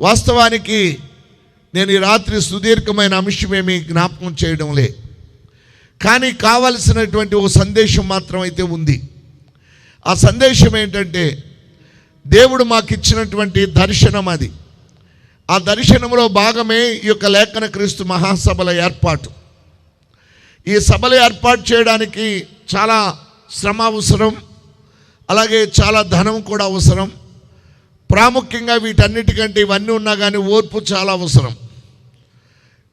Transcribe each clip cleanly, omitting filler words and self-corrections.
వాస్తవానికి నేను ఈ రాత్రి సుదీర్ఘమైన అంశమేమి జ్ఞాపకం చేయడంలే, కానీ కావలసినటువంటి ఓ సందేశం మాత్రం అయితే ఉంది. ఆ సందేశం ఏంటంటే, దేవుడు మాకు ఇచ్చినటువంటి దర్శనం అది. ఆ దర్శనంలో భాగమే ఈ యొక్క లేఖన క్రీస్తు మహాసభల ఏర్పాటు. ఈ సభలు ఏర్పాటు చేయడానికి చాలా శ్రమ అవసరం, అలాగే చాలా ధనం కూడా అవసరం. ప్రాముఖ్యంగా వీటన్నిటికంటే ఇవన్నీ ఉన్నా కానీ ఓర్పు చాలా అవసరం.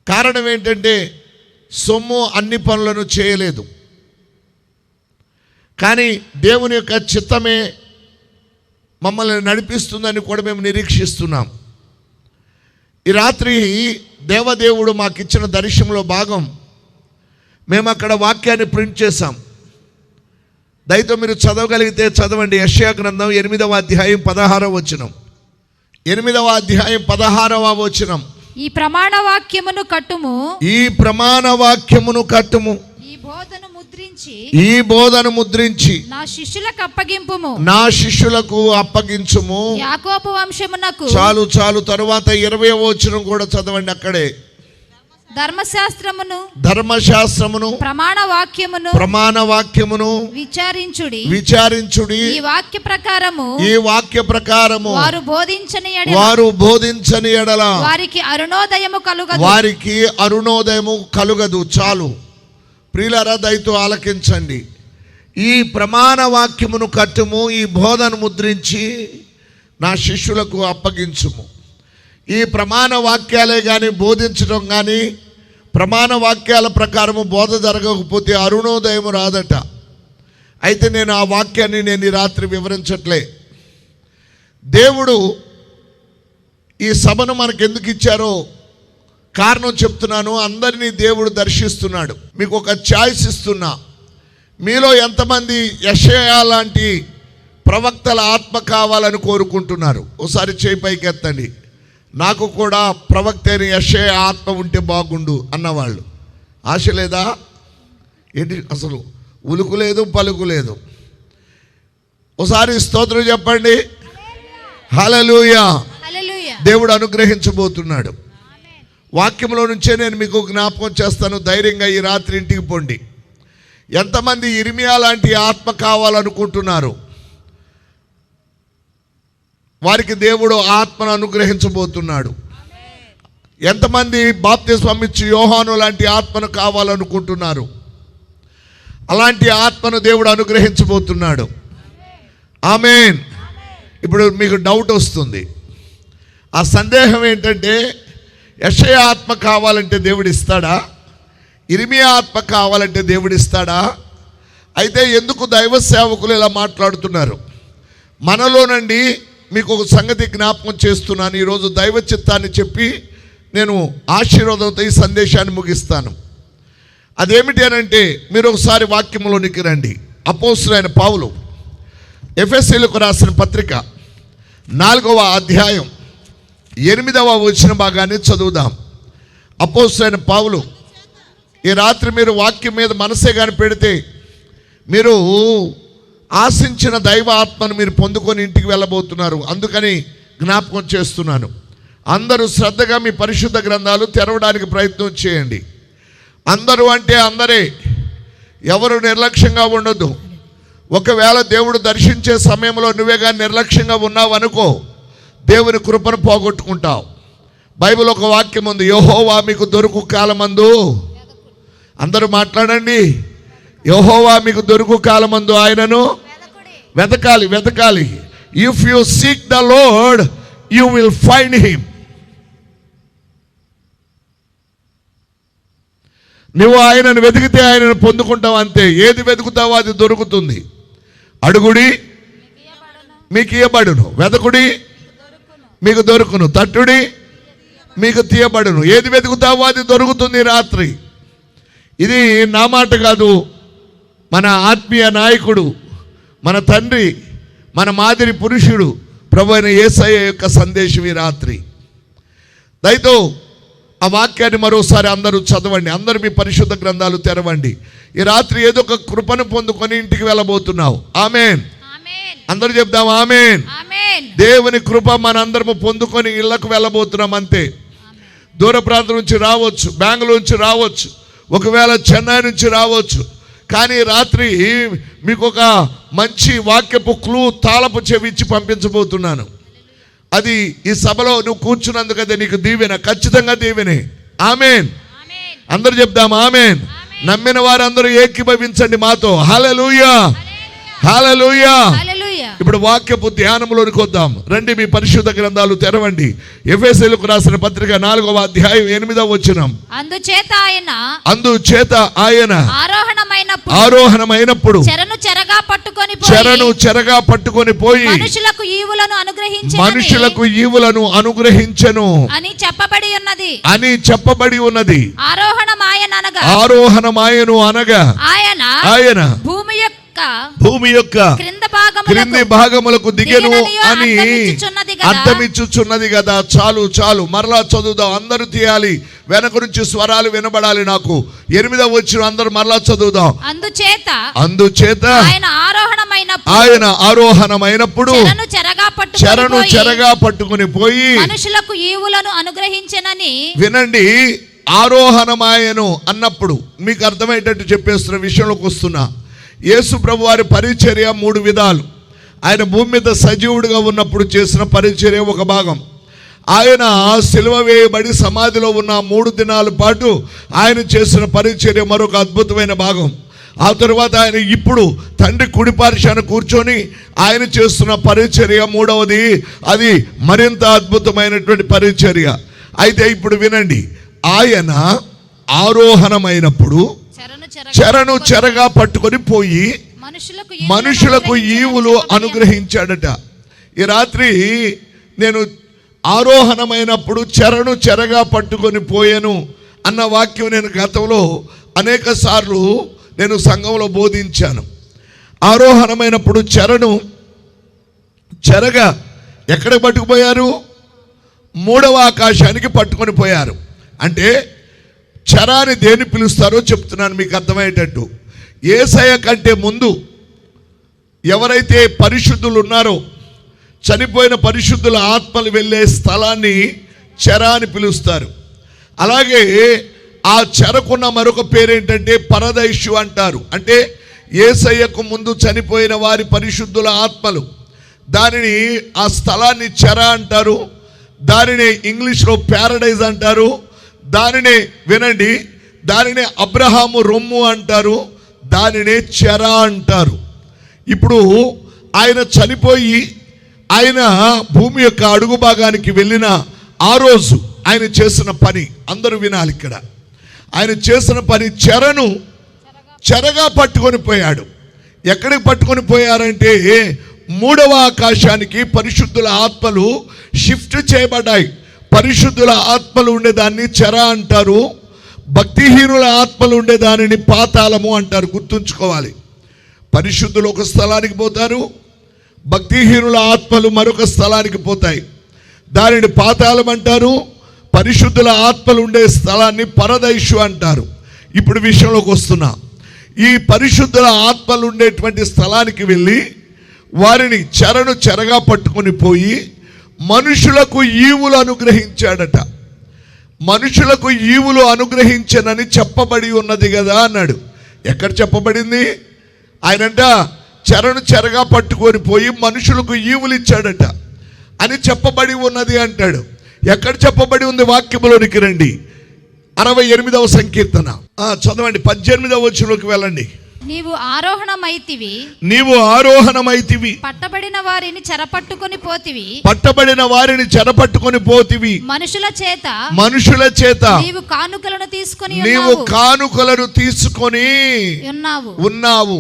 కారణం ఏంటంటే, సొమ్ము అన్ని పనులను చేయలేదు, కానీ దేవుని యొక్క చిత్తమే మమ్మల్ని నడిపిస్తుందని కూడా మేము నిరీక్షిస్తున్నాం. ఈ రాత్రి దేవదేవుడు మాకు ఇచ్చిన దర్శనంలో భాగం మేము అక్కడ వాక్యాన్ని ప్రింట్ చేశాం. దయతో మీరు చదవగలిగితే చదవండి. యెషయా గ్రంథం 8వ అధ్యాయం 16వ వచనం. 8వ అధ్యాయం 16వ వచనం. ఈ ప్రమాణ వాక్యమును కట్టుము, ఈ ప్రమాణ వాక్యమును కట్టుము, ఈ బోధను ముద్రించి నా శిష్యులకు అప్పగింపుము, నా శిష్యులకు అప్పగించుము. యాకోబు వంశమునకు. చాలు తరువాత 20వ వచనం కూడా చదవండి. అక్కడే ధర్మశాస్త్రమును ప్రమాణ వాక్యమును విచారించుడి. ఈ వాక్య ప్రకారము వారు బోధించని ఎడల వారికి అరుణోదయము కలుగదు. చాలు ప్రియులారా, దయతో ఆలకించండి. ఈ ప్రమాణ వాక్యమును కట్టుము, ఈ బోధను ముద్రించి నా శిష్యులకు అప్పగించుము. ఈ ప్రమాణ వాక్యాలే కానీ బోధించడం కానీ, ప్రమాణ వాక్యాల ప్రకారము బోధ జరగకపోతే అరుణోదయం రాదట. అయితే నేను ఆ వాక్యాన్ని నేను ఈ రాత్రి వివరించట్లే. దేవుడు ఈ సభను మనకు ఎందుకు ఇచ్చారో కారణం చెప్తున్నాను. అందరినీ దేవుడు దర్శిస్తున్నాడు. మీకు ఒక ఛాయిస్ ఇస్తున్నా. మీలో ఎంతమంది యెషయా లాంటి ప్రవక్తల ఆత్మ కావాలని కోరుకుంటున్నారు? ఒకసారి చేయి పైకి ఎత్తండి. నాకు కూడా ప్రవక్త అయిన యెషయా ఆత్మ ఉంటే బాగుండు అన్నవాళ్ళు. ఆశ లేదా ఏంటి? అసలు ఉలుకు లేదు, పలుకు లేదు. ఒకసారి స్తోత్రం చెప్పండి. హల్లెలూయా. దేవుడు అనుగ్రహించబోతున్నాడు. వాక్యంలో నుంచే నేను మీకు జ్ఞాపకం చేస్తాను. ధైర్యంగా ఈ రాత్రి ఇంటికి పోండి. ఎంతమంది ఇర్మియా లాంటి ఆత్మ కావాలనుకుంటున్నారు? వారికి దేవుడు ఆత్మను అనుగ్రహించబోతున్నాడు. ఎంతమంది బాప్తిస్మం ఇచ్చి యోహాను లాంటి ఆత్మను కావాలనుకుంటున్నారు? అలాంటి ఆత్మను దేవుడు అనుగ్రహించబోతున్నాడు. ఆమేన్. ఇప్పుడు మీకు డౌట్ వస్తుంది. ఆ సందేహం ఏంటంటే, యెషయా ఆత్మ కావాలంటే దేవుడు ఇస్తాడా? ఇర్మియా ఆత్మ కావాలంటే దేవుడు ఇస్తాడా? అయితే ఎందుకు దైవ సేవకులు ఇలా మాట్లాడుతున్నారు? మనలోనండి మీకు ఒక సంగతి జ్ఞాపకం చేస్తున్నాను. ఈరోజు దైవ చిత్తాన్ని చెప్పి నేను ఆశీర్వాదంతో ఈ సందేశాన్ని ముగిస్తాను. అదేమిటి అనంటే, మీరు ఒకసారి వాక్యంలోనికి రండి. అపోస్తలుడైన పౌలు ఎఫెసీయులకు రాసిన పత్రిక 4వ అధ్యాయం 8వ వచన భాగాన్ని చదువుదాం. అపోస్తలుడైన పౌలు, ఈ రాత్రి మీరు వాక్యం మీద మనసే కానీ పెడితే మీరు ఆశించిన దైవ ఆత్మను మీరు పొందుకొని ఇంటికి వెళ్ళబోతున్నారు. అందుకని జ్ఞాపకం చేస్తున్నాను. అందరూ శ్రద్ధగా మీ పరిశుద్ధ గ్రంథాలు తెరవడానికి ప్రయత్నం చేయండి. అందరూ అంటే అందరే, ఎవరు నిర్లక్ష్యంగా ఉండొద్దు. ఒకవేళ దేవుడు దర్శించే సమయంలో నువ్వే కానీ నిర్లక్ష్యంగా ఉన్నావు అనుకో, దేవుని కృపను పోగొట్టుకుంటావు. బైబిల్ ఒక వాక్యం ఉంది, యెహోవా మీకు దొరుకు కాలమందు. అందరూ మాట్లాడండి. యెహోవా మీకు దొరుకు కాలమందు ఆయనను వెతకాలి. If you seek the lord you will find him. నువ్వు ఆయనను వెతికితే ఆయనను పొందుకుంటావు, అంతే. ఏది వెతుకుతావో అది దొరుకుతుంది. అడుగుడి మీకు ఇయ్యబడును, వెతకుడి మీకు దొరుకును, తట్టుడి మీకు తీయబడును. ఏది వెతుకుతావో అది దొరుకుతుంది రాత్రి. ఇది నా మాట కాదు, మన ఆత్మీయ నాయకుడు, మన తండ్రి, మన మాదిరి పురుషుడు ప్రభు అయిన యేసయ్య యొక్క సందేశం ఈ రాత్రి. దయతో ఆ వాక్యాన్ని మరోసారి అందరూ చదవండి. అందరూ మీ పరిశుద్ధ గ్రంథాలు తెరవండి. ఈ రాత్రి ఏదో ఒక కృపను పొందుకొని ఇంటికి వెళ్ళబోతున్నావు. ఆమేన్. అందరూ చెప్దాం ఆమేన్. ఆమేన్. దేవుని కృప మనందరము పొందుకొని ఇళ్లకు వెళ్ళబోతున్నాం అంతే. దూర ప్రాంతం నుంచి రావచ్చు, బెంగళూరు నుంచి రావచ్చు, ఒకవేళ చెన్నై నుంచి రావచ్చు. కానీ రాత్రి మీకు ఒక మంచి వాక్యపు క్లూ, తాళపు చెవి ఇచ్చి పంపించబోతున్నాను. అది ఈ సభలో నువ్వు కూర్చున్నందుకు అదే నీకు దీవెన, ఖచ్చితంగా దీవెనే. ఆమేన్. ఆమేన్. అందరూ చెప్దాం ఆమేన్. నమ్మిన వారందరూ ఏకీభవించండి మాతో. హల్లెలూయా, హల్లెలూయా. హల్లెలూయా. ఇప్పుడు వాక్యపు ధ్యానంలోనికి వద్దాం. రండి, మీ పరిశుద్ధ గ్రంథాలు తెరవండి. ఎఫెసీయులకు రాసిన పత్రిక 4వ అధ్యాయం 8వ వచనం. అందుచేత ఆయన ఆరోహణమైనప్పుడు చెరను చెరగా పట్టుకొని పోయి మనుషులకు ఈవులను అనుగ్రహించెను అని చెప్పబడి ఉన్నది. ఆరోహణమాయను అనగా ఆయన భూమి యొక్క క్రింది భాగములకు దిగెను అని అర్థమిచ్చుచున్నది కదా. చాలు చాలు, మరలా చదువుదాం. అందరూ తీయాలి, వెనక నుంచి స్వరాలు వినబడాలి నాకు. 8వ వచనం అందరూ మరలా చదువుదాం. అందుచేత ఆయన ఆరోహణమైనప్పుడు చెరను చెరగా పట్టుకుని పోయి మనుషులకు ఈవులను అనుగ్రహించెనని. వినండి, ఆరోహణమాయను అన్నప్పుడు మీకు అర్థమయ్యేటట్టు చెప్పేస్తున్న విషయంలోకి వస్తున్నా. యేసు ప్రభు వారి పరిచర్య 3 విధాలు. ఆయన భూమి మీద సజీవుడిగా ఉన్నప్పుడు చేసిన పరిచర్య ఒక భాగం. ఆయన సిలువ వేయబడి సమాధిలో ఉన్న 3 దినాల పాటు ఆయన చేసిన పరిచర్య మరొక అద్భుతమైన భాగం. ఆ తరువాత ఆయన ఇప్పుడు తండ్రి కుడి పార్శ్వాన కూర్చొని ఆయన చేస్తున్న పరిచర్య 3వది. అది మరింత అద్భుతమైనటువంటి పరిచర్య. అయితే ఇప్పుడు వినండి, ఆయన ఆరోహణమైనప్పుడు చెరను చెరగా పట్టుకొని పోయి మనుషులకు ఈవులు అనుగ్రహించాడట. ఈ రాత్రి నేను ఆరోహణమైనప్పుడు చెరను చెరగా పట్టుకొని పోయాను అన్న వాక్యం నేను గతంలో అనేక సార్లు నేను సంఘంలో బోధించాను. ఆరోహణమైనప్పుడు చెరను చెరగా ఎక్కడికి పట్టుకుపోయారు? 3వ ఆకాశానికి పట్టుకొని పోయారు. అంటే చెరాని దేని పిలుస్తారో చెప్తున్నాను మీకు అర్థమయ్యేటట్టు. యేసయ్య కంటే ముందు ఎవరైతే పరిశుద్ధులు ఉన్నారో, చనిపోయిన పరిశుద్ధుల ఆత్మలు వెళ్ళే స్థలాన్ని చెర అని పిలుస్తారు. అలాగే ఆ చెరకున్న మరొక పేరేంటంటే పరదైషు అంటారు. అంటే యేసయ్యకు ముందు చనిపోయిన వారి పరిశుద్ధుల ఆత్మలు, దానిని ఆ స్థలాన్ని చెర అంటారు. దానిని ఇంగ్లీష్లో ప్యారడైజ్ అంటారు. దానినే వినండి, దానినే అబ్రహాము రొమ్ము అంటారు, దానినే చెర అంటారు. ఇప్పుడు ఆయన చనిపోయి ఆయన భూమి యొక్క అడుగు భాగానికి వెళ్ళిన ఆ రోజు ఆయన చేసిన పని అందరూ వినాలి. ఇక్కడ ఆయన చేసిన పని చెరను చెరగా పట్టుకొని పోయాడు. ఎక్కడికి పట్టుకొని పోయారంటే 3వ ఆకాశానికి పరిశుద్ధుల ఆత్మలు షిఫ్ట్ చేయబడ్డాయి. పరిశుద్ధుల ఆత్మలు ఉండేదాన్ని చెర అంటారు, భక్తిహీనుల ఆత్మలు ఉండేదానిని పాతాళము అంటారు. గుర్తుంచుకోవాలి, పరిశుద్ధులు ఒక స్థలానికి పోతారు, భక్తిహీనుల ఆత్మలు మరొక స్థలానికి పోతాయి. దానిని పాతాళం అంటారు. పరిశుద్ధుల ఆత్మలు ఉండే స్థలాన్ని పరదైషు అంటారు. ఇప్పుడు విషయంలోకి వస్తున్నా. ఈ పరిశుద్ధుల ఆత్మలు ఉండేటువంటి స్థలానికి వెళ్ళి వారిని చెరను చెరగా పట్టుకొని పోయి మనుషులకు ఈవులు అనుగ్రహించాడట. మనుషులకు ఈవులు అనుగ్రహించనని చెప్పబడి ఉన్నది కదా అన్నాడు. ఎక్కడ చెప్పబడింది? ఆయనంట చెరను చెరగా పట్టుకొని పోయి మనుషులకు ఈవులు ఇచ్చాడట అని చెప్పబడి ఉన్నది అంటాడు. ఎక్కడ చెప్పబడి ఉంది? వాక్యములోనికి రండి. 68వ సంకీర్తన చదవండి, 18వ వచనంలోకి వెళ్ళండి. నీవు ఆరోహణమైతివి, పట్టబడిన వారిని చెరపట్టుకొని పోతివి, మనుషుల చేత నీవు కానుకలను తీసుకొని ఉన్నావు.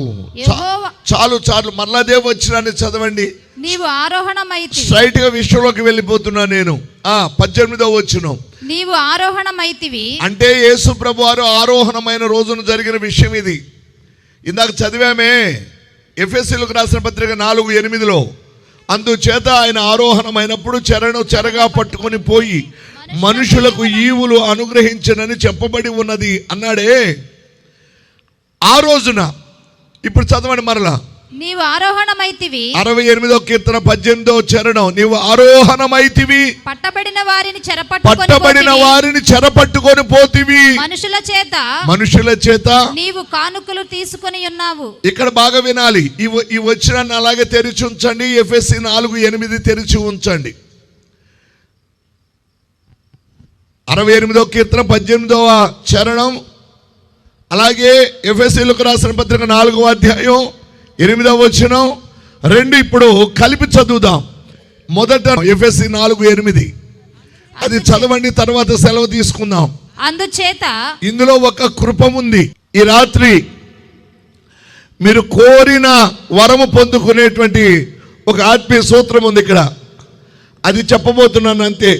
చాలు చాలు, మరలాదే వచ్చినాన్ని చదవండి. నీవు ఆరోహణమైతివి. స్ట్రైట్ గా విషయంలోకి వెళ్ళిపోతున్నా నేను. 18వ వచనం. నీవు ఆరోహణమైతివి అంటే యేసు ప్రభు వారు ఆరోహణమైన రోజున జరిగిన విషయం ఇది. ఇందాక చదివామే ఎఫెసీయులకు రాసిన పత్రిక 4:8. అందుచేత ఆయన ఆరోహణమైనప్పుడు చెరను చెరగా పట్టుకొని పోయి మనుషులకు ఈవులు అనుగ్రహించనని చెప్పబడి ఉన్నది అన్నాడే. ఆ రోజున ఇప్పుడు చదవండి మరలా. నీవు ఆరోహణమైతివి 68వ కీర్తన 18వ చరణం. నీవు ఆరోహణమైతివి, పట్టబడిన వారిని చెరపట్టుకొని పోతివి, మనుషుల చేత నీవు కానుకలు తీసుకొని ఉన్నావు. ఇక్కడ బాగా వినాలి. ఈ వచనాన్ని అలాగే తెరిచి ఉంచండి. ఎఫెసీ 4:8 తెరిచి ఉంచండి. 68వ కీర్తన 18వ చరణం, అలాగే ఎఫెసీలకు రాసిన పత్రిక 4వ అధ్యాయం 8వ వచనం 2 ఇప్పుడు కలిపి చదువుదాం. మొదట ఎఫెసీ 4:8 అది చదవండి, తర్వాత సెలవు తీసుకుందాం. అందుచేత ఇందులో ఒక కృప ఉంది. ఈ రాత్రి మీరు కోరిన వరము పొందుకునేటువంటి ఒక ఆత్మీయ సూత్రం ఉంది ఇక్కడ. అది చెప్పబోతున్నాను అంతే.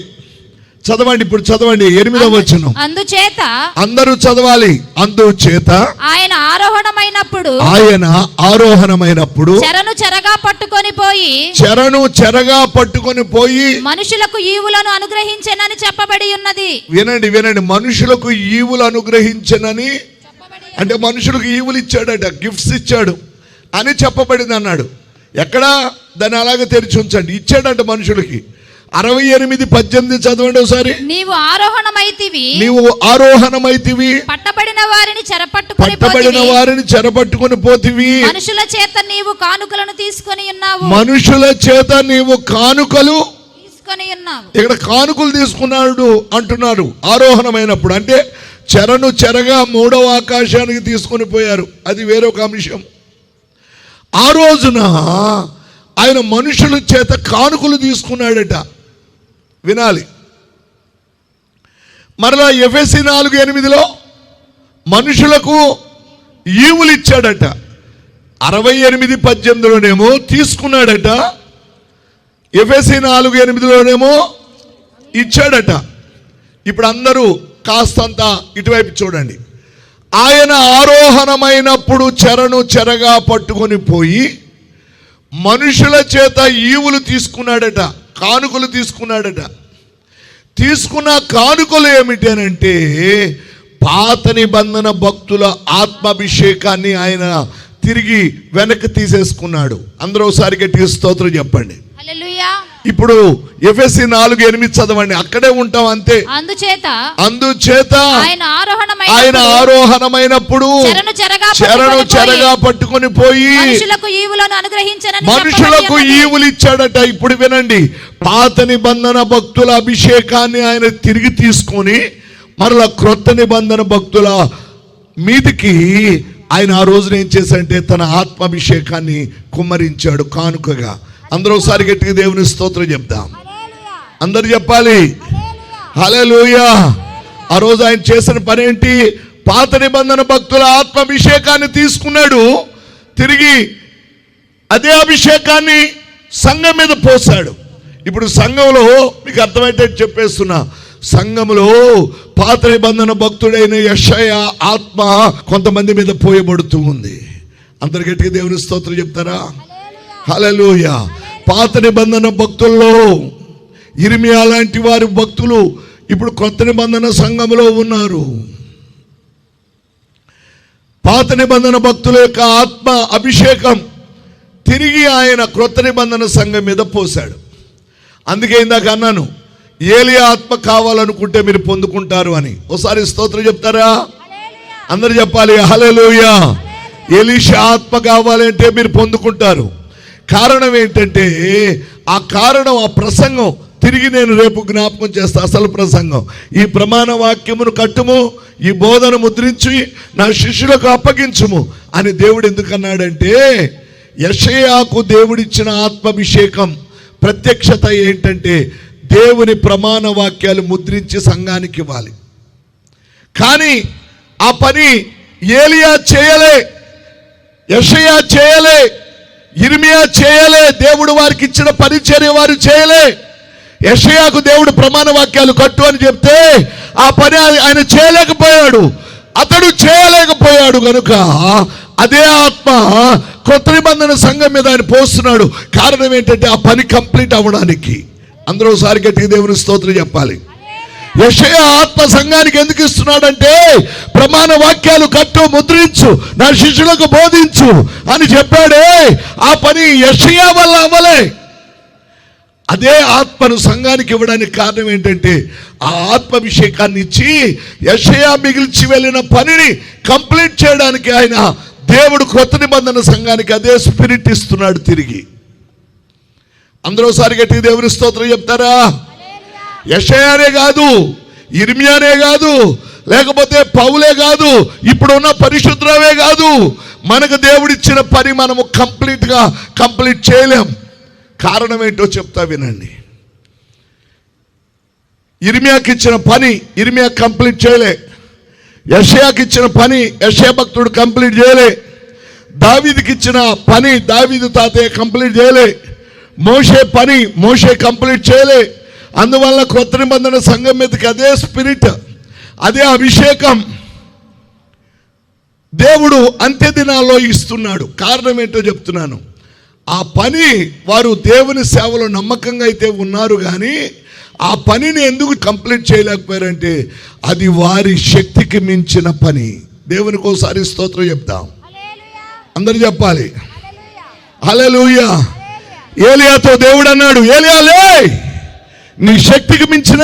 చదవండి, ఇప్పుడు చదవండి 8వ వచనం. అందుచేత అందరూ చదవాలి. అందుచేత ఆయన ఆరోహణమైనప్పుడు చెరను చెరగా పట్టుకొని పోయి మనుషులకు ఈవులను అనుగ్రహించెనని చెప్పబడి ఉన్నది. వినండి. మనుషులకు ఈవులు అనుగ్రహించెనని అంటే మనుషులకు ఈవులు ఇచ్చాడట, గిఫ్ట్స్ ఇచ్చాడు అని చెప్పబడింది అన్నాడు. ఎక్కడ? దాన్ని అలాగే తెరిచి ఉంచండి. ఇచ్చాడంట మనుషులకి. 68:18 చదవండి ఒకసారి. నీవు ఆరోహణమైతివి, పట్టబడిన వారిని చెరపట్టుకొని పోతివి, మనుషుల చేత నీవు కానుకలను తీసుకొని ఉన్నావు. ఇక్కడ కానుకలు తీసుకున్నాడు అంటున్నారు. ఆరోహణమైనప్పుడు అంటే చెరగా 3వ ఆకాశానికి తీసుకొని పోయారు. అది వేరొక అంశం. ఆ రోజున ఆయన మనుషుల చేత కానుకలు తీసుకున్నాడట. వినాలి. మరలా ఎఫెసీ 4:8 మనుషులకు ఈవులు ఇచ్చాడట. 68:18 తీసుకున్నాడట. ఎఫెసీ 4:8 ఇచ్చాడట. ఇప్పుడు అందరూ కాస్తంత ఇటువైపు చూడండి. ఆయన ఆరోహణమైనప్పుడు చెరగా పట్టుకొని పోయి మనుషుల చేత ఈవులు తీసుకున్నాడట, కానుకలు తీసుకున్నాడట. తీసుకున్న కానుకలు ఏమిటి అంటే పాత నిబంధన భక్తుల ఆత్మాభిషేకాన్ని ఆయన తిరిగి వెనక్కి తీసేసుకున్నాడు. అందరూ ఒకసారి గట్టిగా స్తోత్రం చెప్పండి. హల్లెలూయా. ఇప్పుడు ఎఫెసీ 4:8 చదవండి. అక్కడే ఉంటాం అంతే. అందుచేత ఆయన ఆరోహణమైనప్పుడు చెరను చెరగా పట్టుకొని పోయి మనుషులకు ఈవులు ఇచ్చాడట. ఇప్పుడు వినండి. పాత నిబంధన భక్తుల అభిషేకాన్ని ఆయన తిరిగి తీసుకొని మరలా క్రొత్త నిబంధన భక్తుల మీదికి ఆయన ఆ రోజున ఏం చేశాడంటే తన ఆత్మాభిషేకాన్ని కుమ్మరించాడు కానుకగా. అందరూ ఒకసారి గట్టిగా దేవుని స్తోత్రం చెప్తాం. అందరు చెప్పాలి హల్లెలూయా. ఆ రోజు ఆయన చేసిన పని ఏంటి? పాత నిబంధన భక్తుల ఆత్మాభిషేకాన్ని తీసుకున్నాడు, తిరిగి అదే అభిషేకాన్ని సంఘం మీద పోసాడు. ఇప్పుడు సంఘంలో మీకు అర్థమయ్యేటట్టు చెప్పేస్తున్నా. సంఘంలో పాత నిబంధన భక్తుడైన యెషయా ఆత్మ కొంతమంది మీద పోయబడుతూ ఉంది. అందరు గట్టిగా దేవుని స్తోత్రం చెప్తారా? హల్లెలూయా. పాత నిబంధన భక్తుల్లో ఇర్మియా లాంటి వారి భక్తులు ఇప్పుడు కొత్త నిబంధన సంఘంలో ఉన్నారు. పాత నిబంధన భక్తుల యొక్క ఆత్మ అభిషేకం తిరిగి ఆయన క్రొత్త నిబంధన సంఘం మీద పోశాడు. అందుకే ఇందాక అన్నాను, ఏలియా ఆత్మ కావాలనుకుంటే మీరు పొందుకుంటారు అని. ఒకసారి స్తోత్రం చెప్తారా? అందరు చెప్పాలి హల్లెలూయా. ఎలీషా ఆత్మ కావాలంటే మీరు పొందుకుంటారు. కారణం ఏంటంటే ఆ ప్రసంగం తిరిగి నేను రేపు జ్ఞాపకం చేస్తా. అసలు ప్రసంగం ఈ ప్రమాణ వాక్యమును కట్టుము, ఈ బోధన ముద్రించి నా శిష్యులకు అప్పగించుము అని దేవుడు ఎందుకన్నాడంటే యెషయాకు దేవుడిచ్చిన ఆత్మాభిషేకం ప్రత్యక్షత ఏంటంటే దేవుని ప్రమాణ వాక్యాలు ముద్రించి సంఘానికి ఇవ్వాలి. కానీ ఆ పని ఏలియా చేయలే, యెషయా చేయలే, ఇర్మియా చేయలే. దేవుడు వారికి ఇచ్చిన పరిచర్య వారు చేయలే. యెషయాకు దేవుడు ప్రమాణ వాక్యాలు కట్టు అని చెప్తే ఆ పని ఆయన చేయలేకపోయాడు, అతడు చేయలేకపోయాడు. కనుక అదే ఆత్మ కొత్త నిబంధన సంఘం మీద ఆయన పోస్తున్నాడు. కారణం ఏంటంటే ఆ పని కంప్లీట్ అవ్వడానికి. అందరూ ఒకసారి గట్టిగా దేవుని స్తోత్రం చెప్పాలి. యెషయా ఆత్మ సంఘానికి ఎందుకు ఇస్తున్నాడంటే ప్రమాణ వాక్యాలు కట్టు, ముద్రించు, నా శిష్యులకు బోధించు అని చెప్పాడే. ఆ పని యెషయా వల్ల అవ్వలే. అదే ఆత్మను సంఘానికి ఇవ్వడానికి కారణం ఏంటంటే ఆ ఆత్మాభిషేకాన్ని ఇచ్చి యెషయా మిగిల్చి వెళ్ళిన పనిని కంప్లీట్ చేయడానికి ఆయన దేవుడు కొత్త నిబంధన సంఘానికి అదే స్పిరిట్ ఇస్తున్నాడు తిరిగి. అందరూ ఒకసారి గట్టి దేవుని స్తోత్రం చెప్తారా? యెషయానే కాదు, ఇర్మియానే కాదు, లేకపోతే పౌలే కాదు, ఇప్పుడున్న పరిశుద్ధులవే కాదు, మనకు దేవుడిచ్చిన పని మనము కంప్లీట్ చేయలేం. కారణం ఏంటో చెప్తా వినండి. ఇర్మియాకి ఇచ్చిన పని ఇర్మియా కంప్లీట్ చేయలే. యెషయాకి ఇచ్చిన పని యెషయా భక్తుడు కంప్లీట్ చేయలే. దావీదుకి ఇచ్చిన పని దావీదు తాతయ్య కంప్లీట్ చేయలే. మోషే పని మోషే కంప్లీట్ చేయలే. అందువల్ల కొత్త నిబంధన సంఘం మీదకి అదే స్పిరిట్, అదే అభిషేకం దేవుడు అంత్య దినాల్లో ఇస్తున్నాడు. కారణం ఏంటో చెప్తున్నాను. ఆ పని వారు దేవుని సేవలో నమ్మకంగా అయితే ఉన్నారు, కానీ ఆ పనిని ఎందుకు కంప్లీట్ చేయలేకపోయారంటే అది వారి శక్తికి మించిన పని. దేవునికి ఒకసారి స్తోత్రం చెప్తాం. అందరు చెప్పాలి హల్లెలూయా. ఏలియాతో దేవుడు అన్నాడు, ఏలియా లే, నీ శక్తికి మించిన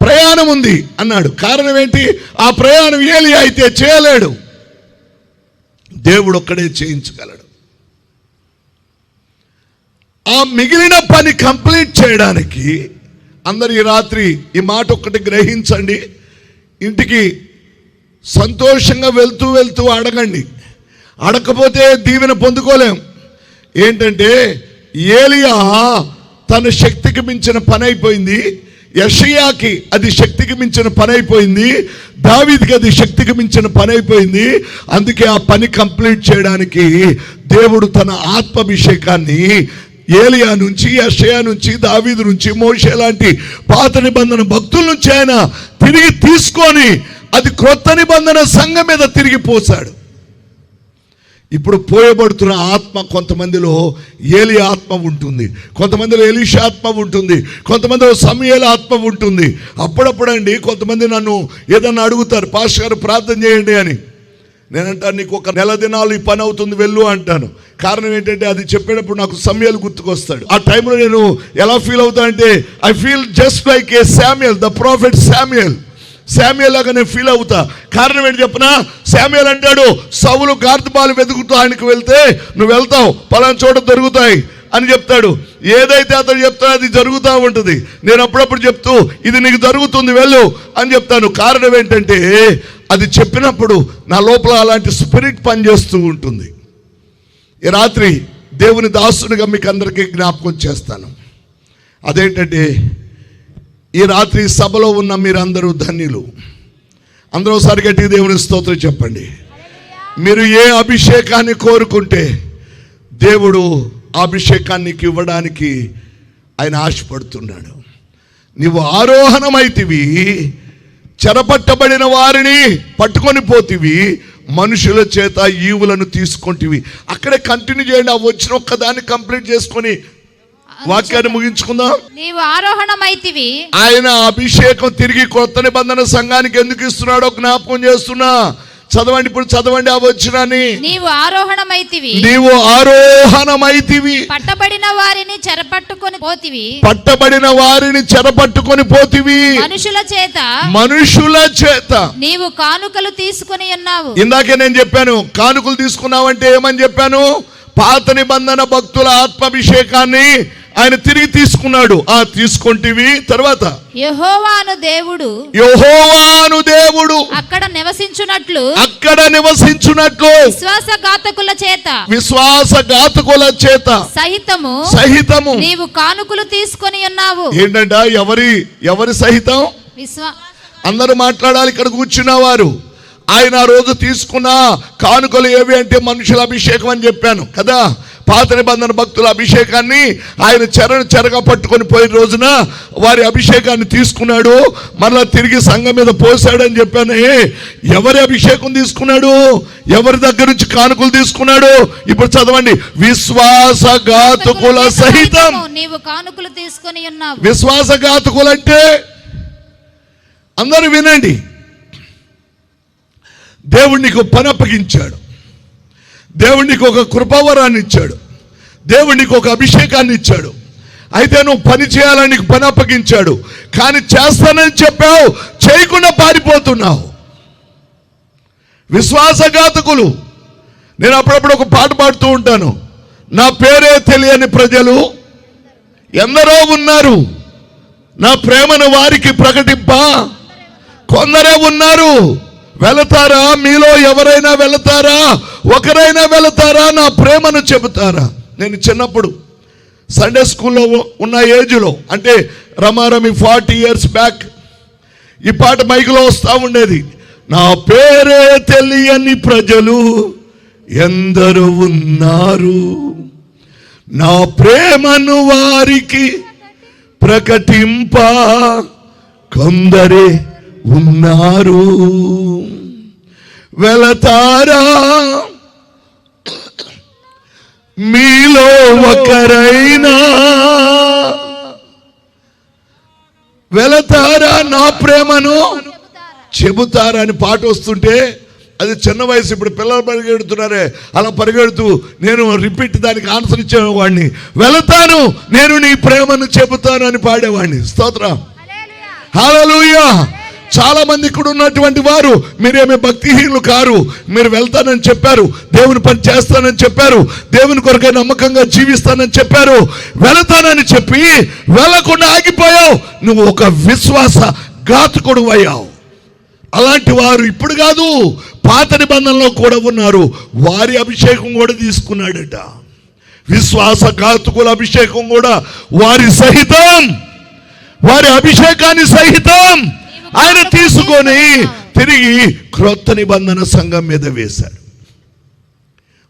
ప్రయాణం ఉంది అన్నాడు. కారణం ఏంటి? ఆ ప్రయాణం ఏలియా అయితే చేయలేడు, దేవుడు ఒక్కడే చేయించగలడు. ఆ మిగిలిన పని కంప్లీట్ చేయడానికి అందరు ఈ రాత్రి ఈ మాట ఒక్కటి గ్రహించండి. ఇంటికి సంతోషంగా వెళ్తూ అడగండి. అడగకపోతే దీవెన పొందుకోలేం. ఏంటంటే ఏలియా తన శక్తికి మించిన పని అయిపోయింది, యెషయాకి అది శక్తికి మించిన పని అయిపోయింది, దావీదుకి అది శక్తికి మించిన పని అయిపోయింది. అందుకే ఆ పని కంప్లీట్ చేయడానికి దేవుడు తన ఆత్మాభిషేకాన్ని ఏలియా నుంచి, యెషయా నుంచి, దావీదు నుంచి, మోషే లాంటి పాత నిబంధన భక్తుల నుంచి ఆయన తిరిగి తీసుకొని అది క్రొత్త నిబంధన సంఘం మీద తిరిగి పోసాడు. ఇప్పుడు పోయబడుతున్న ఆత్మ కొంతమందిలో ఏలియా ఆత్మ ఉంటుంది, కొంతమందిలో ఎలీషా ఆత్మ ఉంటుంది, కొంతమందిలో సమూయేలు ఆత్మ ఉంటుంది. అప్పుడప్పుడండి కొంతమంది నన్ను ఏదన్నా అడుగుతారు, పాస్టర్ గారు ప్రార్థన చేయండి అని. నేనంటాను, నీకు ఒక నెల దినాలు ఈ పని అవుతుంది వెళ్ళు అంటాను. కారణం ఏంటంటే అది చెప్పేటప్పుడు నాకు సమూయేలు గుర్తుకొస్తాడు. ఆ టైంలో నేను ఎలా ఫీల్ అవుతా అంటే I feel just like A Samuel, the prophet Samuel లాగా నేను ఫీల్ అవుతా. కారణం ఏంటి చెప్పనా? శామ్యుయల్ అంటాడు, సౌలు గార్దుబాలు వెతుకుతూ ఆయనకు వెళ్తే నువ్వు వెళ్తావు, పలానా చోట దొరుకుతాయి అని చెప్తాడు. ఏదైతే అతను చెప్తాడో అది జరుగుతూ ఉంటుంది. నేను అప్పుడప్పుడు చెప్తూ ఇది నీకు జరుగుతుంది వెళ్ళు అని చెప్తాను. కారణం ఏంటంటే అది చెప్పినప్పుడు నా లోపల అలాంటి స్పిరిట్ పనిచేస్తూ ఉంటుంది. ఈ రాత్రి దేవుని దాసునిగా మీకు అందరికీ జ్ఞాపకం చేస్తాను. అదేంటంటే ఈ రాత్రి సభలో ఉన్న మీరందరూ ధన్యులు. అందరూ ఒకసారి గట్టిగా దేవుని స్తోత్రం చెప్పండి. మీరు ఏ అభిషేకాన్ని కోరుకుంటే దేవుడు అభిషేకాన్ని ఇవ్వడానికి ఆయన ఆశపడుతున్నాడు. నీవు ఆరోహణమైతివి, చెరపట్టబడిన వారిని పట్టుకొని పోతివి, మనుషుల చేత ఈవులను తీసుకుంటేవి. అక్కడే కంటిన్యూ చేయండి. ఆ వచ్చిన ఒక్కదాన్ని కంప్లీట్ చేసుకొని వాక్యాన్ని ముగించుకుందాం. నీవు ఆరోహణమైతివి. ఆయన అభిషేకం తిరిగి కొత్త నిబంధన సంఘానికి ఎందుకు ఇస్తున్నాడో జ్ఞాపకం చేస్తున్నా. చదవండి, ఇప్పుడు చదవండి ఆ వచనాన్ని. నీవు ఆరోహణమైతివి, నీవు ఆరోహణమైతివి, పట్టబడిన వారిని చెరపట్టుకొని పోతివి, పట్టబడిన వారిని చెరపట్టుకొని పోతివి, మనుషుల చేత నీవు కానుకలు తీసుకొని ఉన్నావు. ఇందాకే నేను చెప్పాను, కానుకలు తీసుకున్నావంటే ఏమని చెప్పాను? పాత నిబంధన భక్తుల ఆత్మాభిషేకాన్ని ఆయన తిరిగి తీసుకున్నాడు. ఆ తీసుకుంటేవి. తర్వాత యెహోవాను దేవుడు అక్కడ నివసించున్నట్లు విశ్వాసఘాతకుల చేత సహితము నీవు కానుకలు తీసుకొని ఉన్నావు. ఏంటంట? ఎవరి సహితం? అందరూ మాట్లాడాలి ఇక్కడ కూర్చున్న వారు. ఆయన ఆ రోజు తీసుకున్న కానుకలు ఏవి అంటే మనుషుల అభిషేకం అని చెప్పాను కదా. పాత నిబంధన భక్తుల అభిషేకాన్ని ఆయన చెరగా పట్టుకొని పోయిన రోజున వారి అభిషేకాన్ని తీసుకున్నాడు, మరలా తిరిగి సంఘం మీద పోసాడని చెప్పాను. ఎవరి అభిషేకం తీసుకున్నాడు? ఎవరి దగ్గర నుంచి కానుకలు తీసుకున్నాడు? ఇప్పుడు చదవండి. విశ్వాసఘాతకుల సహితం నీవు కానుకలు తీసుకొని ఉన్నావు. విశ్వాసఘాతకులు అంటే అందరూ వినండి. దేవుడు నీకు పని అప్పగించాడు. దేవుడు నీకు ఒక కృపావరాన్ని ఇచ్చాడు. దేవుడు నీకు ఒక అభిషేకాన్ని ఇచ్చాడు. అయితే నువ్వు పని చేయాలని నీకు పని అప్పగించాడు, కానీ చేస్తానని చెప్పావు, చేయకుండా పారిపోతున్నావు. విశ్వాసఘాతకులు. నేను అప్పుడప్పుడు ఒక పాట పాడుతూ ఉంటాను. నా పేరే తెలియని ప్రజలు ఎందరో ఉన్నారు, నా ప్రేమను వారికి ప్రకటింప కొందరే ఉన్నారు. వెళతారా? మీలో ఎవరైనా వెళతారా? ఒకరైనా వెళతారా? నా ప్రేమను చెబుతారా? నేను చిన్నప్పుడు సండే స్కూల్లో ఉన్న ఏజ్లో, అంటే రమారమి 40 years బ్యాక్, ఈ పాట మైకులో వస్తూ ఉండేది. నా పేరే తెలియని ప్రజలు ఎందరో ఉన్నారు, నా ప్రేమను వారికి ప్రకటింప కొందరే ఉన్నారు. వెళతారా? మీలో ఒకరైనా వెళతారా? నా ప్రేమను చెబుతారా అని పాట వస్తుంటే, అది చిన్న వయసు. ఇప్పుడు పిల్లలు పరిగెడుతున్నారే, అలా పరిగెడుతూ నేను రిపీట్ దానికి ఆన్సర్ ఇచ్చేవాడిని. వెళతాను, నేను నీ ప్రేమను చెబుతాను అని పాడేవాడిని. స్తోత్రం, హల్లెలూయా. చాలా మంది ఇక్కడ ఉన్నటువంటి వారు, మీరేమీ భక్తిహీనులు కారు. మీరు వెళ్తానని చెప్పారు, దేవుని పని చేస్తానని చెప్పారు, దేవుని కొరకే నమ్మకంగా జీవిస్తానని చెప్పారు. వెళతానని చెప్పి వెళ్ళకుండా ఆగిపోయావు. నువ్వు ఒక విశ్వాస ఘాతకుడు అయ్యావు. అలాంటి వారు ఇప్పుడు కాదు, పాత నిబంధనలో కూడా ఉన్నారు. వారి అభిషేకం కూడా తీసుకున్నాడట. విశ్వాసఘాతకుల అభిషేకం కూడా వారి సహితం, వారి అభిషేకాన్ని సహితం ఆయన తీసుకొని తిరిగి క్రొత్త నిబంధన సంఘం మీద వేశాడు.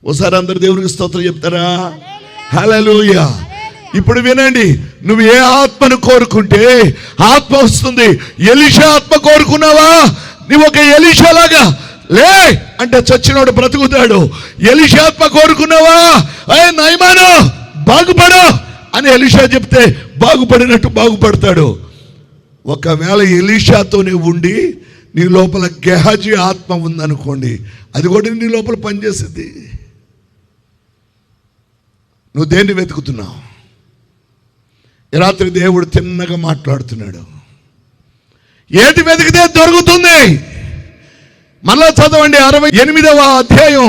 ఒకసారి అందరు దేవునికి స్తోత్రం చెప్తారా? హల్లెలూయా. ఇప్పుడు వినండి, నువ్వు ఏ ఆత్మను కోరుకుంటే ఆత్మ వస్తుంది. ఎలీషా ఆత్మ కోరుకున్నావా? నువ్వు ఒక ఎలీషాలాగా లే అంటే చచ్చినోడు బ్రతుకుతాడు. ఎలీషా ఆత్మ కోరుకున్నావా? అయ్యే నయమాను బాగుపడు అని ఎలీషా చెప్తే బాగుపడినట్టు బాగుపడతాడు. ఒకవేళ ఎలీషాతోనే ఉండి నీ లోపల గెహాజీ ఆత్మ ఉందనుకోండి, అది కూడా నీ లోపల పనిచేస్తుంది. నువ్వు దేన్ని వెతుకుతున్నావు? ఈ రాత్రి దేవుడు తిన్నగా మాట్లాడుతున్నాడు. ఏది వెతికితే దొరుకుతుంది. మళ్ళా చదవండి 68వ అధ్యాయం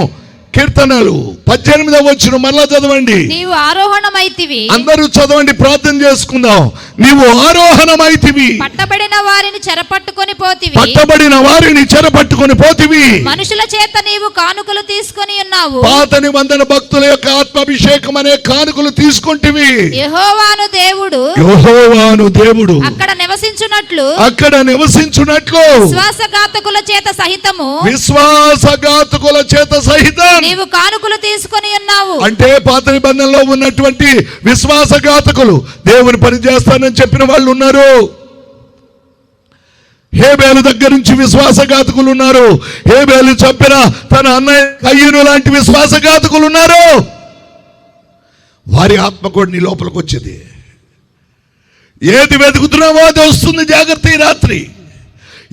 కీర్తనలు 18వ వచనం మళ్ళా చదవండి. నీవు ఆరోహణమైతివి. అందరూ చదవండి, ప్రార్థన చేసుకుందాం. నీవు ఆరోహణమైతివి, పట్టబడిన వారిని చెరపట్టుకొని పోతివి. పట్టబడిన వారిని చెరపట్టుకొని పోతివి. మనుషుల చేత నీవు కానుకలు తీసుకొని ఉన్నావు. పాత నిబంధన భక్తుల యొక్క ఆత్మాభిషేకం అనే కానుకలు తీసుకుంటివి. యెహోవాను దేవుడు, యెహోవాను దేవుడు అక్కడ నివసించున్నట్లు, అక్కడ నివసించున్నట్లు విశ్వాసఘాతకుల చేత సహితము, విశ్వాసఘాతకుల చేత సహితం నీవు కానుకలు తీసుకొని ఉన్నావు. అంటే పాత నిబంధనలో ఉన్నటువంటి విశ్వాసఘాతకులు, దేవుని పని చేస్తానని చెప్పిన వాళ్ళు ఉన్నారు. హేబేలు దగ్గర నుంచి విశ్వాసఘాతకులు ఉన్నారు. హేబేలు చంపిన తన అన్నయ్య కయ్యూను లాంటి విశ్వాసఘాతకులు ఉన్నారు. వారి ఆత్మ కూడా నీ లోపలికి వచ్చేది. ఏది వెతుకుతున్నావో అది వస్తుంది. జాగ్రత్త. ఈ రాత్రి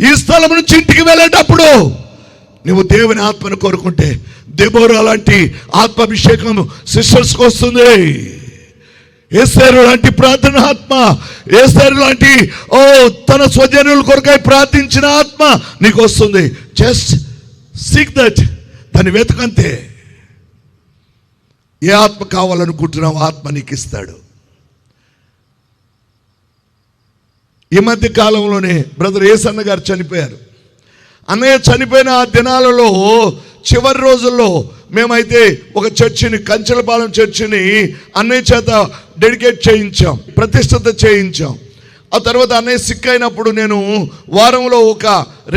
ఈ స్థలం నుంచి ఇంటికి వెళ్ళేటప్పుడు నువ్వు దేవుని ఆత్మను కోరుకుంటే దెబోరా లాంటి ఆత్మాభిషేకం సిస్టర్స్కి వస్తుంది. ఎస్తేరు లాంటి ప్రార్థన ఆత్మ, ఎస్తేరు లాంటి తన స్వజనుల కొరకై ప్రార్థించిన ఆత్మ నీకు వస్తుంది. జస్ట్ సీక్ దట్, దాన్ని వెతుకంతే. ఏ ఆత్మ కావాలనుకుంటున్నావు ఆత్మ నీకు ఇస్తాడు. ఈ మధ్య కాలంలోనే బ్రదర్ ఏసన్న గారు చనిపోయారు. అన్నయ్య చనిపోయిన ఆ దినాలలో చివరి రోజుల్లో మేమైతే ఒక చర్చిని, కంచెలపాలెం చర్చిని అన్నయ్య చేత డెడికేట్ చేయించాం, ప్రతిష్ఠత చేయించాం. ఆ తర్వాత అన్నయ్య సిక్ అయినప్పుడు నేను వారంలో ఒక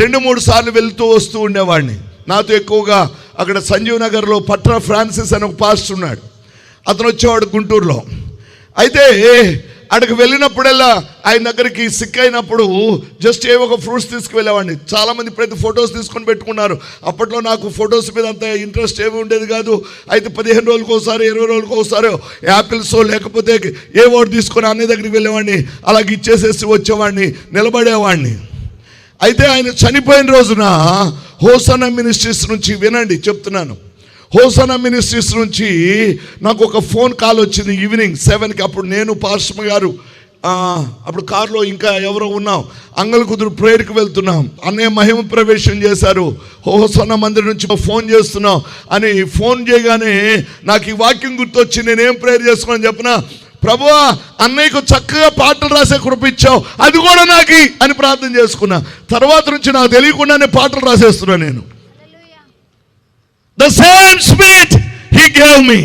2-3 సార్లు వెళ్తూ వస్తూ ఉండేవాడిని. నాతో ఎక్కువగా అక్కడ సంజీవ్ నగర్లో పట్రా ఫ్రాన్సిస్ అని ఒక పాస్టర్ ఉన్నాడు. అతను వచ్చేవాడు గుంటూరులో. అయితే అక్కడికి వెళ్ళినప్పుడల్లా ఆయన దగ్గరికి సిక్ అయినప్పుడు జస్ట్ ఒక ఫ్రూట్స్ తీసుకువెళ్ళేవాడిని. చాలామంది ప్రతి ఫొటోస్ తీసుకొని పెట్టుకున్నారు. అప్పట్లో నాకు ఫొటోస్ మీద అంత ఇంట్రెస్ట్ ఏమి ఉండేది కాదు. అయితే 15 రోజులకు ఒకసారి 20 రోజులకు ఒకసారి యాపిల్స్ లేకపోతే ఏ ఓటు తీసుకొని అన్ని దగ్గరికి వెళ్ళేవాడిని. అలాగే ఇచ్చేసేసి వచ్చేవాడిని, నిలబడేవాడిని. అయితే ఆయన చనిపోయిన రోజున హోసన్నా మినిస్ట్రీస్ నుంచి, వినండి చెప్తున్నాను, హోసన్నా మినిస్ట్రీస్ నుంచి నాకు ఒక ఫోన్ కాల్ వచ్చింది ఈవినింగ్ 7కి. అప్పుడు నేను పాస్టర్ గారు అప్పుడు కారులో ఇంకా ఎవరో ఉన్నాం, అంగల్ కుదురు ప్రేయర్కి వెళ్తున్నాం. అన్నయ్య మహిమ ప్రవేశం చేశారు, హోసన్నా మందిరం నుంచి ఫోన్ చేస్తున్నాం అని ఫోన్ చేయగానే నాకు ఈ వాక్యం గుర్తొచ్చి నేనేం ప్రేయర్ చేసుకున్నాను చెప్పిన, ప్రభువా అన్నయ్యకు చక్కగా పాటలు రాసే కృప ఇచ్చావు, అది కూడా నాకు అని ప్రార్థన చేసుకున్నా. తర్వాత నుంచి నాకు తెలియకుండానే పాటలు రాసేస్తున్నా నేను. The same spirit he gave me.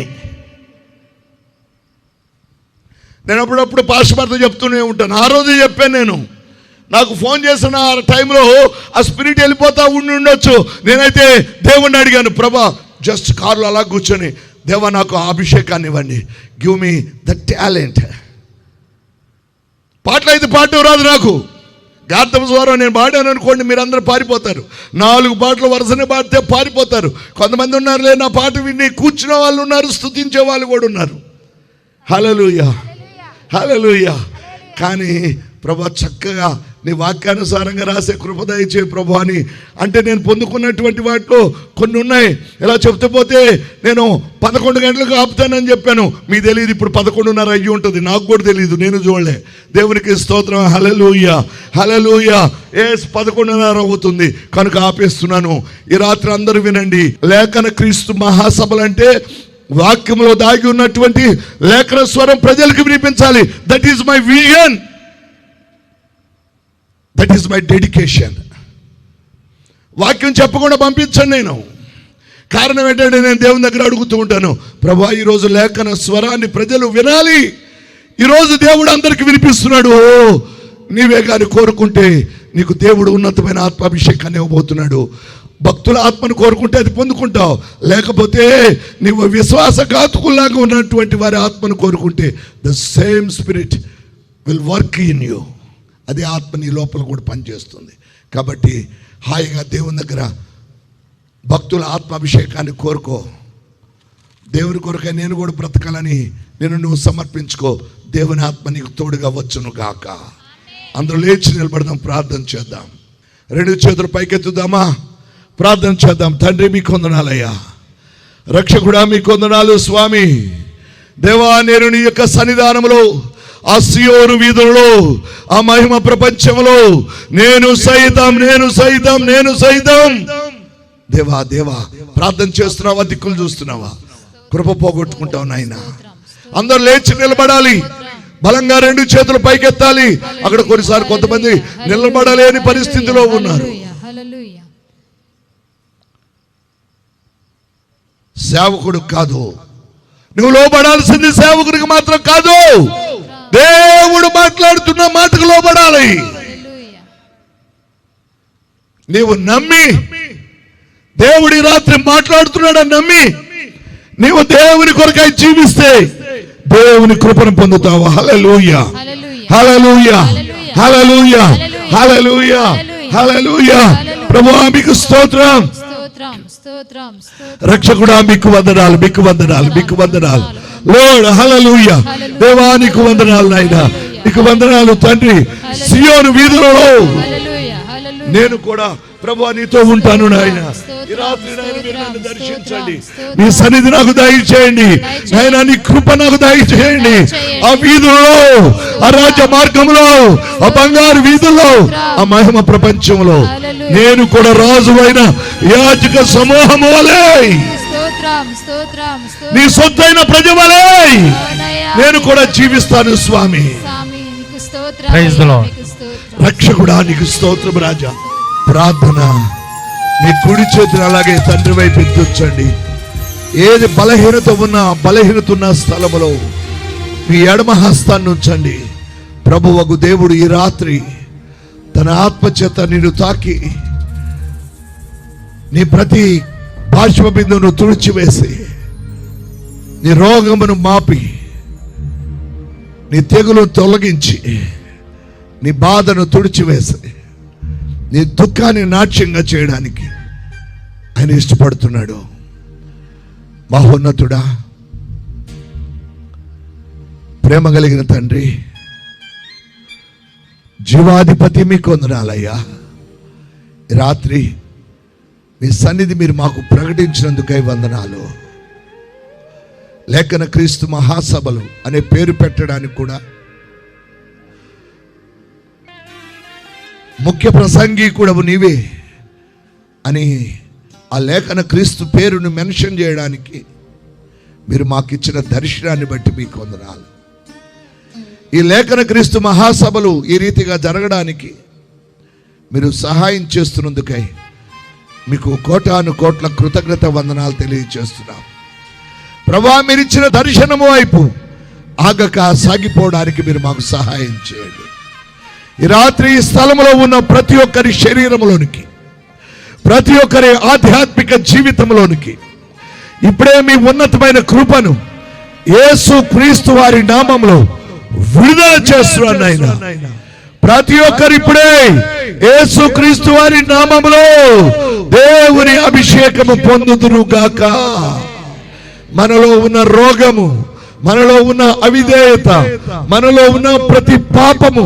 నేను అప్పుడప్పుడు పాస్టర్ గారితో చెప్తూనే ఉంటాను. ఆ రోజు చెప్పాను నేను, నాకు ఫోన్ చేసిన ఆ టైంలో ఆ స్పిరిట్ వెళ్ళిపోతా ఉండొచ్చు. నేనైతే దేవుణ్ణి అడిగాను, ప్రభా జస్ట్ కారులో అలా కూర్చొని, దేవా నాకు అభిషేకాన్ని ఇవ్వండి, గివ్ మీ ద టాలెంట్. పాటలు అయితే పాడటం రాదు నాకు, గార్ధం స్వరం నేను పాడాను అనుకోండి మీరందరూ పారిపోతారు. 4 పాటలు వరుసనే పాడితే పారిపోతారు. కొంతమంది ఉన్నారులే నా పాట విని కూర్చునే వాళ్ళు ఉన్నారు, స్తుతించే వాళ్ళు కూడా ఉన్నారు. హల్లెలూయా హల్లెలూయా. కానీ ప్రభా చక్కగా నీ వాక్యానుసారంగా రాసే కృప దయచే ప్రభు అని అంటే నేను పొందుకున్నటువంటి వాటిలో కొన్ని ఉన్నాయి. ఇలా చెప్తే పోతే నేను 11 గంటలకు ఆపుతానని చెప్పాను, మీకు తెలియదు ఇప్పుడు 11:30 అయ్యి ఉంటుంది, నాకు కూడా తెలియదు, నేను చూడలే. దేవునికి స్తోత్రం. హల్లెలూయా హల్లెలూయా. 11:30 అవుతుంది కనుక ఆపేస్తున్నాను. ఈ రాత్రి అందరూ వినండి, లేఖన క్రీస్తు మహాసభలు అంటే వాక్యంలో దాగి ఉన్నటువంటి లేఖన స్వరం ప్రజలకు వినిపించాలి. That is my vision, that is my dedication. వాక్యం చెప్పకుండా పంపించను నేను. కారణం ఏంటంటే నేను దేవుని దగ్గర అడుగుతూ ఉంటాను, ప్రభా ఈరోజు లేఖన స్వరాన్ని ప్రజలు వినాలి. ఈరోజు దేవుడు అందరికి వినిపిస్తున్నాడు. నీవే కానీ కోరుకుంటే నీకు దేవుడు ఉన్నతమైన ఆత్మాభిషేకాన్ని ఇవ్వబోతున్నాడు. భక్తుల ఆత్మను కోరుకుంటే అది పొందుకుంటావు, లేకపోతే నీవు విశ్వాసఘాతుకుల్లాగా ఉన్నటువంటి వారి ఆత్మను కోరుకుంటే the same spirit will work in you. అదే ఆత్మ నీ లోపల కూడా పనిచేస్తుంది. కాబట్టి హాయిగా దేవుని దగ్గర భక్తుల ఆత్మాభిషేకాన్ని కోరుకో. దేవుని కొరకై నేను కూడా బ్రతకాలని నువ్వు సమర్పించుకో. దేవుని ఆత్మ నీకు తోడుగా వచ్చును గాక. అందరూ లేచి నిలబడదాం, ప్రార్థన చేద్దాం. 2 చేతులు పైకెత్తుదామా, ప్రార్థన చేద్దాం. తండ్రి మీకు వందనాలయ్యా, రక్షకుడా మీకు వందనాలు స్వామి. దేవా నేను నీ యొక్క సన్నిధానంలో, ఆ సియోను వీధులలో, ఆ మహిమ ప్రపంచంలో నేను సైతం దేవా దేవా ప్రార్థన చేస్తున్నావా, దిక్కులు చూస్తున్నావా, కృప పోగొట్టుకుంటావు నాయన. అందరూ లేచి నిలబడాలి, బలంగా 2 చేతులు పైకెత్తాలి. అక్కడ కొన్నిసార్లు కొంతమంది నిలబడలేని పరిస్థితిలో ఉన్నారు. సేవకుడు కాదు, నువ్వు లోబడాల్సింది సేవకుడికి మాత్రం కాదు, దేవుడు మాట్లాడుతున్న మాటకు లోబడాలి. నీవు నమ్మి, దేవుడి రాత్రి మాట్లాడుతున్నాడని నమ్మి నీవు దేవుని కొరకై జీవిస్తే దేవుని కృపను పొందుతావు. హల్లెలూయా హల్లెలూయా హల్లెలూయా హల్లెలూయా హల్లెలూయా. ప్రభువా మీకు స్తోత్రం, రక్షకుడా మీకు వందనాలు, మీకు వందనాలు, మీకు వందనాలు లార్డ్. హల్లెలూయా. దేవా నీకు వందనాలు నాయనా, నీకు వందనాలు తండ్రి. సియోను వీధులలో నేను కూడా ప్రభువా నీతో ఉంటాను నాయన. ఈ రాత్రి నన్ను దర్శించండి, నీ సన్నిధి నాకు దయచేయండి నాయన, నీ కృప నాకు దయచేయండి. ఆ వీధుల్లో, ఆ రాజ్య మార్గంలో, ఆ బంగారు వీధుల్లో, ఆ మహిమ ప్రపంచంలో నేను కూడా రాజువైన యాజక సమూహము వలె, నీ సొత్తైన ప్రజ వలె నేను కూడా జీవిస్తాను స్వామి. రక్షకుడా నీకు స్తోత్రం రాజా. ప్రార్థన నీ కుడి చేతులు అలాగే తండ్రి వైపు ఎత్తించండి. ఏది బలహీనత ఉన్న స్థలములో మీ ఎడమ హస్తాన్ని ఉంచండి. ప్రభువగు దేవుడు ఈ రాత్రి తన ఆత్మచేత నిన్ను తాకి నీ ప్రతి బాష్ప బిందువును తుడిచివేసి, నీ రోగమును మాపి, నీ తెగులు తొలగించి, నీ బాధను తుడిచివేసి, నీ దుఃఖాన్ని నాట్యంగా చేయడానికి ఆయన ఇష్టపడుతున్నాడు. మహోన్నతుడా, ప్రేమ కలిగిన తండ్రి, జీవాధిపతి మీకు వందనాలయ్యా. రాత్రి మీ సన్నిధి మీరు మాకు ప్రకటించినందుకై వందనాలు. లేఖన క్రీస్తు మహాసభలు అనే పేరు పెట్టడానికి కూడా ముఖ్య ప్రసంగి కూడా నీవే అని ఆ లేఖన క్రీస్తు పేరును మెన్షన్ చేయడానికి మీరు మాకు ఇచ్చిన దర్శనాన్ని బట్టి మీకు వందనాలు. ఈ లేఖన క్రీస్తు మహాసభలు ఈ రీతిగా జరగడానికి మీరు సహాయం చేస్తున్నందుకై మీకు కోటాను కోట్ల కృతజ్ఞత వందనాలు తెలియజేస్తున్నాం. ప్రభువా, మీరు ఇచ్చిన దర్శనము వైపు ఆగక సాగిపోవడానికి మీరు మాకు సహాయం చేయండి. ఈ రాత్రి ఈ స్థలంలో ఉన్న ప్రతి ఒక్కరి శరీరంలోనికి, ప్రతి ఒక్కరి ఆధ్యాత్మిక జీవితంలోనికి ఇప్పుడే మీ ఉన్నతమైన కృపను యేసు క్రీస్తు వారి నామంలో విడుదల చేస్తున్నాను నాయనా. ప్రతి ఒక్కరు ఇప్పుడే యేసు క్రీస్తు వారి నామములో దేవుని అభిషేకము పొందుదురు గాక. మనలో ఉన్న రోగము, మనలో ఉన్న అవిధేయత, మనలో ఉన్న ప్రతి పాపము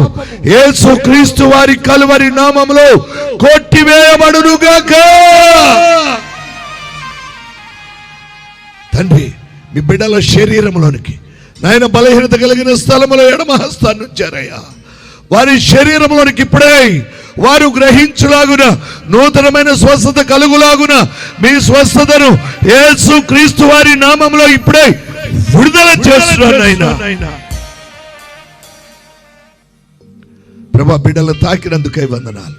యేసు క్రీస్తు వారి కలువరి నామములో కొట్టివేయబడును గాక. తండ్రి, మీ బిడ్డల శరీరంలోనికి నాయన బలహీనత కలిగిన స్థలములో ఎడమ హస్తాన్ని ఉంచారయ్యా. వారి శరీరంలోనికి ఇప్పుడే వారు గ్రహించులాగున, నూతనమైన స్వస్థత కలుగులాగున మీ స్వస్థతను యేసు క్రీస్తు వారి నామంలో ఇప్పుడే విడుదల చేస్తున్నాను నాయనా. ప్రభా, బిడ్డలు తాకినందుకై వందనాలు.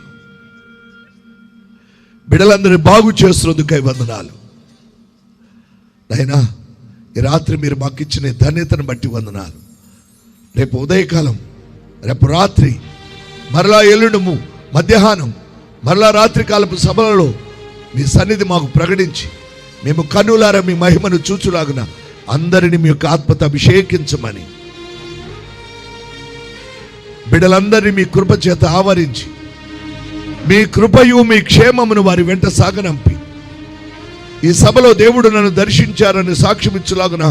బిడ్డలందరినీ బాగు చేస్తున్నందుకై వందనాలు నాయనా. ఈ రాత్రి మీరు మాకు ఇచ్చిన ధన్యతను బట్టి వందనాలు. రేపు ఉదయకాలం, రేపు రాత్రి, మరలా ఎల్లుండి మధ్యాహ్నం, మరలా రాత్రి కాలపు సభలలో మీ సన్నిధి మాకు ప్రకటించి మేము కన్నులారా మీ మహిమను చూచులాగున అందరినీ మీ యొక్క ఆత్మతో అభిషేకించమని, బిడ్డలందరినీ మీ కృప చేత ఆవరించి మీ కృపయు మీ క్షేమమును వారి వెంట సాగనంపి ఈ సభలో దేవుడు నన్ను దర్శించారని సాక్ష్యమిచ్చులాగున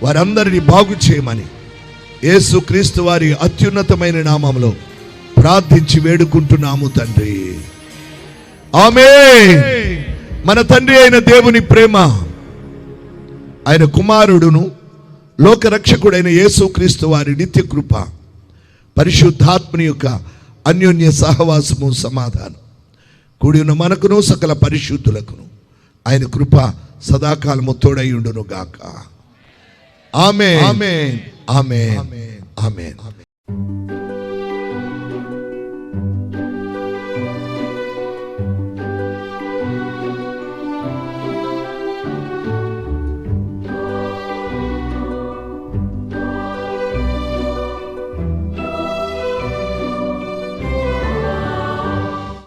వారందరినీ బాగు చేయమని యేసు క్రీస్తు వారి అత్యున్నతమైన నామములో ప్రార్థించి వేడుకుంటున్నాము తండ్రి. ఆమేన్. మన తండ్రి అయిన దేవుని ప్రేమ, ఆయన కుమారుడును లోకరక్షకుడైన యేసు క్రీస్తు వారి నిత్య కృప, పరిశుద్ధాత్మని యొక్క అన్యోన్య సహవాసము, సమాధానం కూడి ఉన్న మనకును సకల పరిశుద్ధులకును ఆయన కృప సదాకాలము తోడై ఉండును గాక. ఆమేన్, ఆమేన్, ఆమేన్, ఆమేన్.